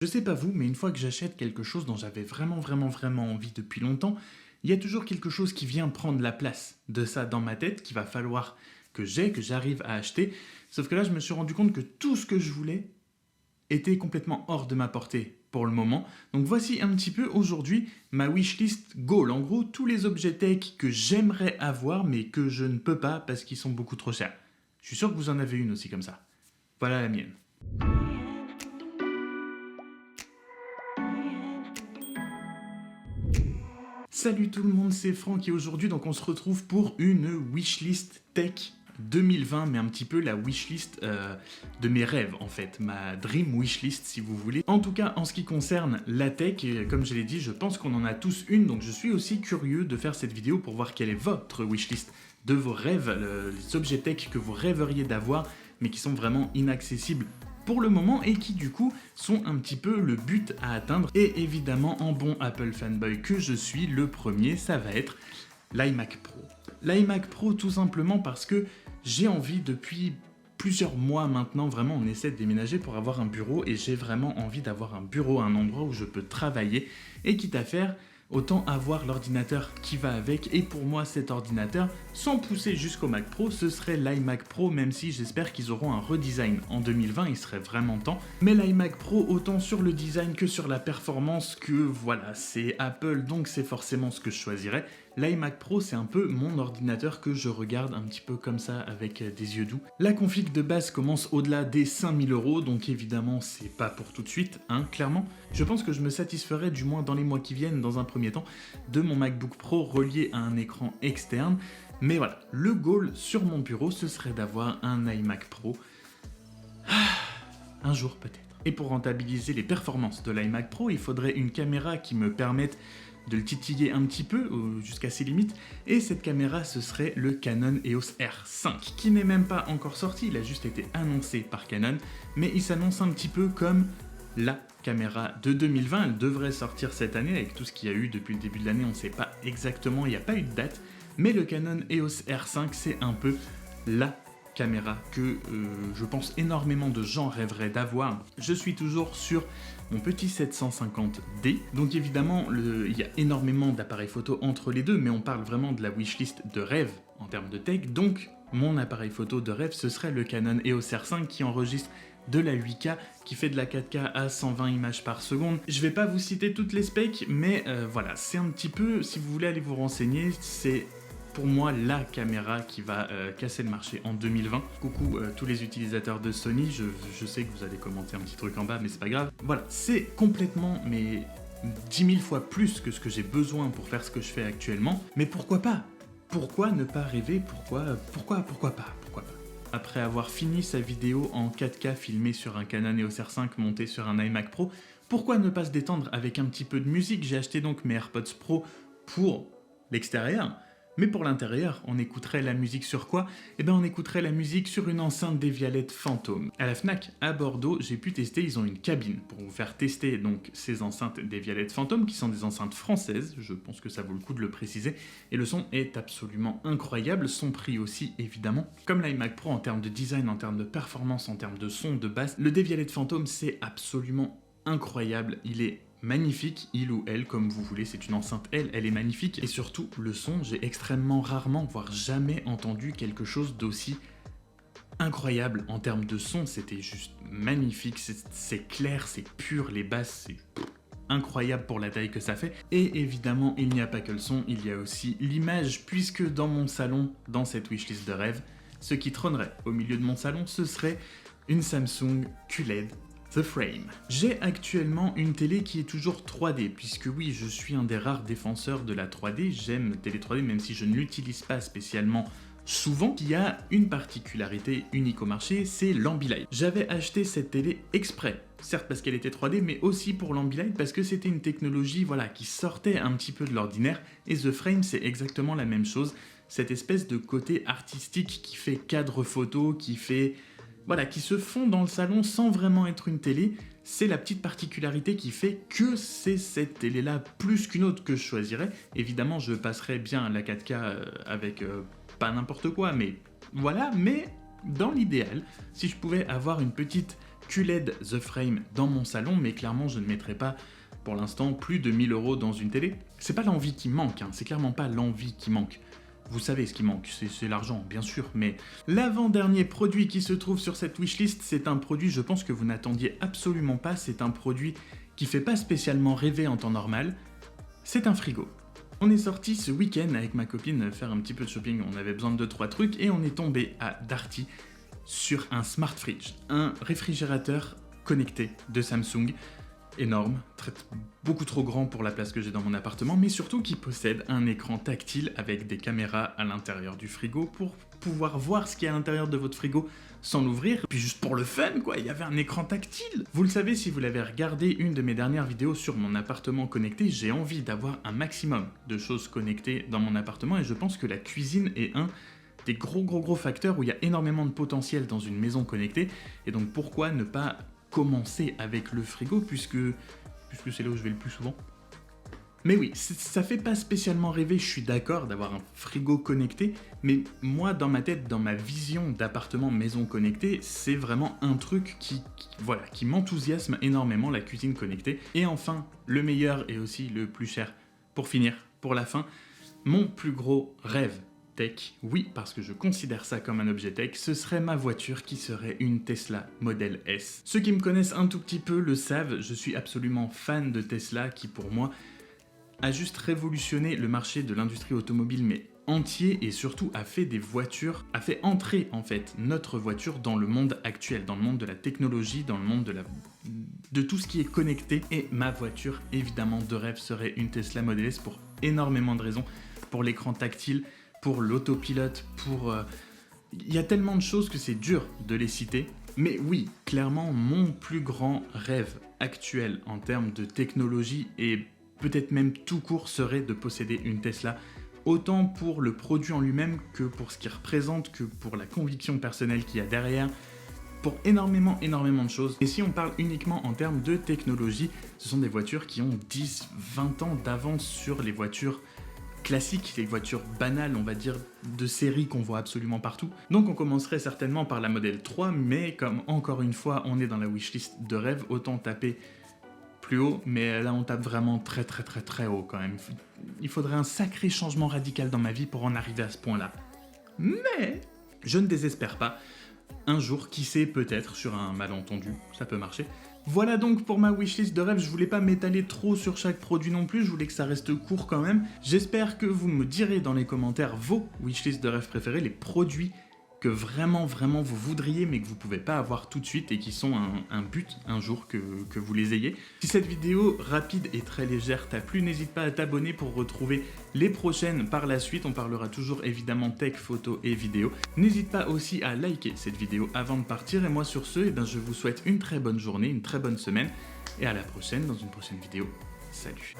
Je sais pas vous, mais une fois que j'achète quelque chose dont j'avais vraiment envie depuis longtemps, il y a toujours quelque chose qui vient prendre la place de ça dans ma tête, qu'il va falloir que j'arrive à acheter. Sauf que là, je me suis rendu compte que tout ce que je voulais était complètement hors de ma portée pour le moment. Donc voici un petit peu aujourd'hui ma wishlist goal. En gros, tous les objets tech que j'aimerais avoir, mais que je ne peux pas parce qu'ils sont beaucoup trop chers. Je suis sûr que vous en avez une aussi comme ça. Voilà la mienne. Salut tout le monde, c'est Franck et aujourd'hui donc on se retrouve pour une wishlist tech 2020, mais un petit peu la wishlist de mes rêves en fait, ma dream wishlist si vous voulez. En tout cas en ce qui concerne la tech, et comme je l'ai dit, je pense qu'on en a tous une, donc je suis aussi curieux de faire cette vidéo pour voir quelle est votre wishlist de vos rêves, les objets tech que vous rêveriez d'avoir, mais qui sont vraiment inaccessibles pour le moment et qui du coup sont un petit peu le but à atteindre. Et évidemment, en bon Apple fanboy que je suis, le premier, ça va être l'iMac Pro. L'iMac Pro tout simplement parce que j'ai envie depuis plusieurs mois maintenant, vraiment on essaie de déménager pour avoir un bureau et j'ai vraiment envie d'avoir un bureau, un endroit où je peux travailler et quitte à faire, autant avoir l'ordinateur qui va avec. Et pour moi, cet ordinateur, sans pousser jusqu'au Mac Pro, ce serait l'iMac Pro, même si j'espère qu'ils auront un redesign en 2020, il serait vraiment temps. Mais l'iMac Pro, autant sur le design que sur la performance, que voilà, c'est Apple, donc c'est forcément ce que je choisirais. L'iMac Pro, c'est un peu mon ordinateur que je regarde un petit peu comme ça avec des yeux doux. La config de base commence au-delà des 5000 €, donc évidemment, c'est pas pour tout de suite, hein, clairement. Je pense que je me satisferai, du moins dans les mois qui viennent, dans un premier temps, de mon MacBook Pro relié à un écran externe. Mais voilà, le goal sur mon bureau, ce serait d'avoir un iMac Pro. Un jour peut-être. Et pour rentabiliser les performances de l'iMac Pro, il faudrait une caméra qui me permette de le titiller un petit peu, jusqu'à ses limites, et cette caméra ce serait le Canon EOS R5, qui n'est même pas encore sorti, il a juste été annoncé par Canon, mais il s'annonce un petit peu comme la caméra de 2020, elle devrait sortir cette année, avec tout ce qu'il y a eu depuis le début de l'année, on ne sait pas exactement, il n'y a pas eu de date, mais le Canon EOS R5 c'est un peu la caméra que je pense énormément de gens rêveraient d'avoir. Je suis toujours sur mon petit 750D, donc évidemment il y a énormément d'appareils photo entre les deux, mais on parle vraiment de la wishlist de rêve en termes de tech, donc mon appareil photo de rêve ce serait le Canon EOS R5 qui enregistre de la 8K, qui fait de la 4K à 120 images par seconde. Je vais pas vous citer toutes les specs, mais voilà, c'est un petit peu, si vous voulez aller vous renseigner, c'est pour moi la caméra qui va casser le marché en 2020. Coucou tous les utilisateurs de Sony, je sais que vous allez commenter un petit truc en bas, mais c'est pas grave. Voilà, c'est complètement, mais 10 000 fois plus que ce que j'ai besoin pour faire ce que je fais actuellement. Mais pourquoi pas? Pourquoi ne pas rêver? Pourquoi pas? Après avoir fini sa vidéo en 4K filmée sur un Canon EOS R5 monté sur un iMac Pro, pourquoi ne pas se détendre avec un petit peu de musique? J'ai acheté donc mes AirPods Pro pour l'extérieur. Mais pour l'intérieur, on écouterait la musique sur quoi? Eh ben on écouterait la musique sur une enceinte Devialet Phantom. À la Fnac, à Bordeaux, j'ai pu tester, ils ont une cabine pour vous faire tester donc ces enceintes Devialet Phantom, qui sont des enceintes françaises, je pense que ça vaut le coup de le préciser, et le son est absolument incroyable, son prix aussi évidemment. Comme l'iMac Pro en termes de design, en termes de performance, en termes de son, de basse, le Devialet Phantom c'est absolument incroyable, il est magnifique, il ou elle, comme vous voulez, c'est une enceinte, elle est magnifique, et surtout, le son, j'ai extrêmement rarement, voire jamais entendu quelque chose d'aussi incroyable en termes de son, c'était juste magnifique, c'est clair, c'est pur, les basses, c'est incroyable pour la taille que ça fait, et évidemment, il n'y a pas que le son, il y a aussi l'image, puisque dans mon salon, dans cette wishlist de rêve, ce qui trônerait au milieu de mon salon, ce serait une Samsung QLED The Frame. J'ai actuellement une télé qui est toujours 3D, puisque oui, je suis un des rares défenseurs de la 3D, j'aime la télé 3D même si je ne l'utilise pas spécialement souvent. Il y a une particularité unique au marché, c'est l'Ambilight. J'avais acheté cette télé exprès, certes parce qu'elle était 3D, mais aussi pour l'Ambilight parce que c'était une technologie voilà, qui sortait un petit peu de l'ordinaire, et The Frame c'est exactement la même chose, cette espèce de côté artistique qui fait cadre photo, qui fait... Voilà, qui se fond dans le salon sans vraiment être une télé, c'est la petite particularité qui fait que c'est cette télé-là plus qu'une autre que je choisirais. Évidemment, je passerai bien la 4K avec pas n'importe quoi, mais voilà, mais dans l'idéal, si je pouvais avoir une petite QLED The Frame dans mon salon, mais clairement je ne mettrai pas pour l'instant plus de 1000 € dans une télé. C'est pas l'envie qui manque, hein, c'est clairement pas l'envie qui manque. Vous savez ce qui manque, c'est l'argent, bien sûr, mais l'avant-dernier produit qui se trouve sur cette wishlist, c'est un produit, je pense que vous n'attendiez absolument pas, c'est un produit qui fait pas spécialement rêver en temps normal, c'est un frigo. On est sorti ce week-end avec ma copine faire un petit peu de shopping, on avait besoin de 2-3 trucs, et on est tombé à Darty sur un Smart Fridge, un réfrigérateur connecté de Samsung, énorme, beaucoup trop grand pour la place que j'ai dans mon appartement, mais surtout qui possède un écran tactile avec des caméras à l'intérieur du frigo pour pouvoir voir ce qu'il y a à l'intérieur de votre frigo sans l'ouvrir. Puis juste pour le fun, quoi, il y avait un écran tactile. Vous le savez si vous l'avez regardé une de mes dernières vidéos sur mon appartement connecté, j'ai envie d'avoir un maximum de choses connectées dans mon appartement et je pense que la cuisine est un des gros facteurs où il y a énormément de potentiel dans une maison connectée. Et donc pourquoi ne pas commencer avec le frigo puisque c'est là où je vais le plus souvent. Mais oui, ça fait pas spécialement rêver, je suis d'accord d'avoir un frigo connecté, mais moi dans ma tête, dans ma vision d'appartement maison connectée, c'est vraiment un truc qui m'enthousiasme énormément, la cuisine connectée. Et enfin, le meilleur et aussi le plus cher, pour finir, pour la fin, mon plus gros rêve tech, oui, parce que je considère ça comme un objet tech, ce serait ma voiture qui serait une Tesla Model S. Ceux qui me connaissent un tout petit peu le savent, je suis absolument fan de Tesla qui pour moi a juste révolutionné le marché de l'industrie automobile mais entier et surtout a fait entrer en fait notre voiture dans le monde actuel, dans le monde de la technologie, dans le monde de tout ce qui est connecté. Et ma voiture évidemment de rêve serait une Tesla Model S pour énormément de raisons, pour l'écran tactile, pour l'autopilote, il y a tellement de choses que c'est dur de les citer. Mais oui, clairement, mon plus grand rêve actuel en termes de technologie et peut-être même tout court serait de posséder une Tesla. Autant pour le produit en lui-même que pour ce qu'il représente, que pour la conviction personnelle qu'il y a derrière, pour énormément de choses. Et si on parle uniquement en termes de technologie, ce sont des voitures qui ont 10-20 ans d'avance sur les voitures classiques, les voitures banales, on va dire, de série qu'on voit absolument partout. Donc on commencerait certainement par la Model 3, mais comme encore une fois on est dans la wishlist de rêve, autant taper plus haut, mais là on tape vraiment très haut quand même. Il faudrait un sacré changement radical dans ma vie pour en arriver à ce point-là. Mais je ne désespère pas. Un jour, qui sait, peut-être sur un malentendu, ça peut marcher. Voilà donc pour ma wishlist de rêve, je voulais pas m'étaler trop sur chaque produit non plus, je voulais que ça reste court quand même. J'espère que vous me direz dans les commentaires vos wishlists de rêve préférés, les produits que vraiment vous voudriez mais que vous pouvez pas avoir tout de suite et qui sont un but un jour que vous les ayez. Si cette vidéo rapide et très légère t'a plu, n'hésite pas à t'abonner pour retrouver les prochaines par la suite. On parlera toujours évidemment tech, photo et vidéo. N'hésite pas aussi à liker cette vidéo avant de partir et moi sur ce, je vous souhaite une très bonne journée, une très bonne semaine et à la prochaine dans une prochaine vidéo. Salut.